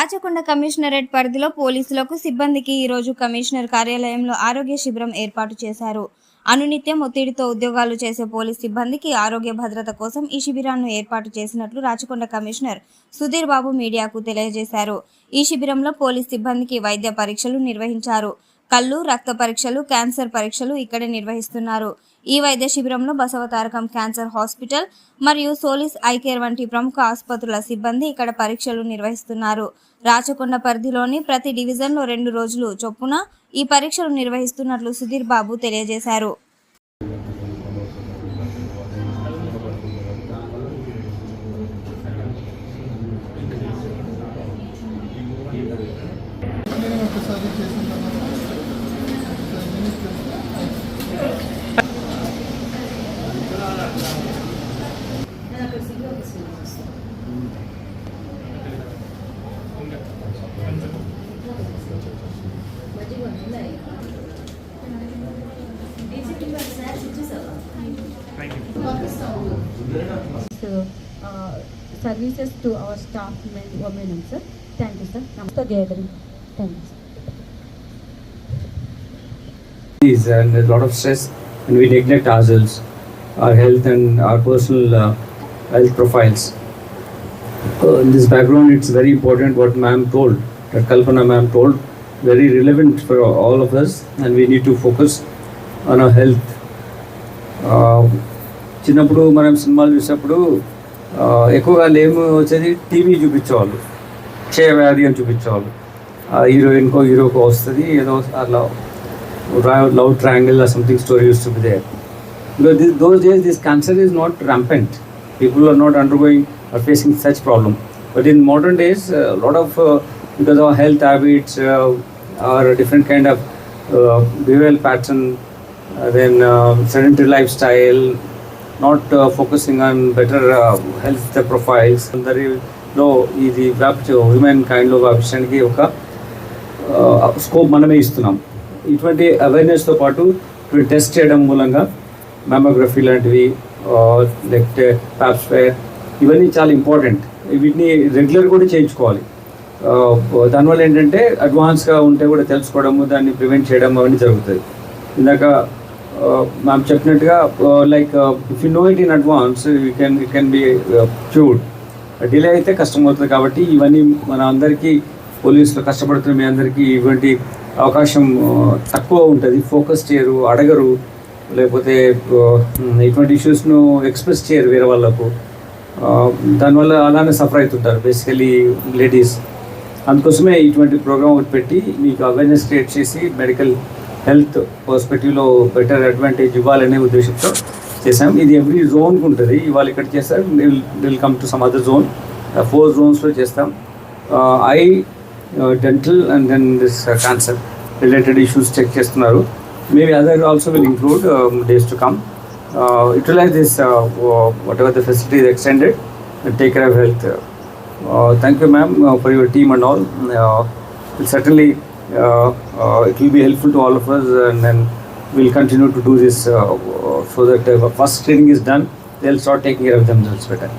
Rachakonda commissionerate పరిధిలో పోలీసులకు సిబ్బందికి ఈ రోజు కమిషనర్ కార్యాలయంలో ఆరోగ్య శిబిరం ఏర్పాటు చేశారు. అనునిత్యం ఒత్తిడితో ఉద్యోగాలు చేసే పోలీస్ సిబ్బందికి ఆరోగ్య భద్రత కోసం ఈ శిబిరాన్ని ఏర్పాటు చేసినట్లు రాచకొండ కమిషనర్ సుధీర్ బాబు మీడియాకు తెలియజేశారు. ఈ శిబిరంలో పోలీస్ సిబ్బందికి వైద్య పరీక్షలు నిర్వహించారు. కళ్ళు, రక్త పరీక్షలు, క్యాన్సర్ పరీక్షలు ఇక్కడే నిర్వహిస్తున్నారు. ఈ వైద్య శిబిరంలో బసవతారకం క్యాన్సర్ హాస్పిటల్ మరియు సోలిస్ ఐ కేర్ వంటి ప్రముఖ ఆసుపత్రుల సిబ్బంది ఇక్కడ పరీక్షలు నిర్వహిస్తున్నారు. రాచకొండ పరిధిలోని ప్రతి డివిజన్లో 2 రోజులు చొప్పున ఈ పరీక్షలు నిర్వహిస్తున్నట్లు సుధీర్ బాబు తెలియజేశారు. Services to our staff women, sir. Thank you, sir. Namaste gathering. Thank you, sir. And a lot of stress, and we neglect ourselves, our health and our personal health profiles. In this background, it's very important what ma'am told, that Kalpana ma'am told, very relevant for all of us, and we need to focus on our health. చిన్నప్పుడు మనం సినిమాలు చూసినప్పుడు ఎక్కువగా లేము వచ్చేది TV చూపించేవాళ్ళు, క్షయవ్యాధి అని చూపించేవాళ్ళు. హీరోకో వస్తుంది ఏదో అలా love triangle something story use to be there. Because those days this cancer is not rampant. People are not undergoing or facing such problem. But in modern days, a lot of because of our health habits, or different kind of behavioral pattern, then sedentary lifestyle, not focusing on better health profiles. అందరిలో ఇది human కైండ్లో వ్యాపించడానికి ఒక scope మనమే ఇస్తున్నాం. ఇటువంటి అవేర్నెస్తో పాటు test చేయడం మూలంగా mammography లాంటివి, లేకపోతే పాప్స్వేర్, ఇవన్నీ చాలా ఇంపార్టెంట్. వీటిని రెగ్యులర్ కూడా చేయించుకోవాలి. దానివల్ల ఏంటంటే అడ్వాన్స్గా ఉంటే కూడా తెలుసుకోవడము, దాన్ని ప్రివెంట్ చేయడం అవన్నీ జరుగుతుంది. ఇందాక మ్యామ్ చెప్పినట్టుగా like if you know it in advance it can be cured. Delay అయితే కష్టం అవుతుంది. కాబట్టి ఇవన్నీ మన అందరికీ, పోలీసులు కష్టపడుతున్న మీ అందరికీ ఇటువంటి అవకాశం తక్కువ ఉంటుంది. ఫోకస్ చేయరు, అడగరు, లేకపోతే ఇటువంటి ఇష్యూస్ను ఎక్స్ప్రెస్ చేయరు వేరే వాళ్ళకు. దానివల్ల అలానే సఫర్ అవుతుంటారు బేసికలీ లేడీస్. అందుకోసమే ఇటువంటి ప్రోగ్రామ్ ఒకటి పెట్టి మీకు అవేర్నెస్ క్రియేట్ చేసి మెడికల్ హెల్త్ పర్స్పెక్టివ్లో బెటర్ అడ్వాంటేజ్ ఇవ్వాలనే ఉద్దేశంతో చేసాం. ఇది ఎవ్రీ జోన్కి ఉంటుంది. ఇవాళ ఇక్కడ చేస్తారు, will come to some other zone. 4 zonesలో చేస్తాం. Eye, dental and then this cancer related issues check చేస్తున్నారు. Maybe other also will include days to come. Utilize this whatever the facility is extended and take care of health. Thank you, ma'am, for your team and all. Certainly it will be helpful to all of us, and then we'll continue to do this so that first screening is done, they'll start taking care of themselves better.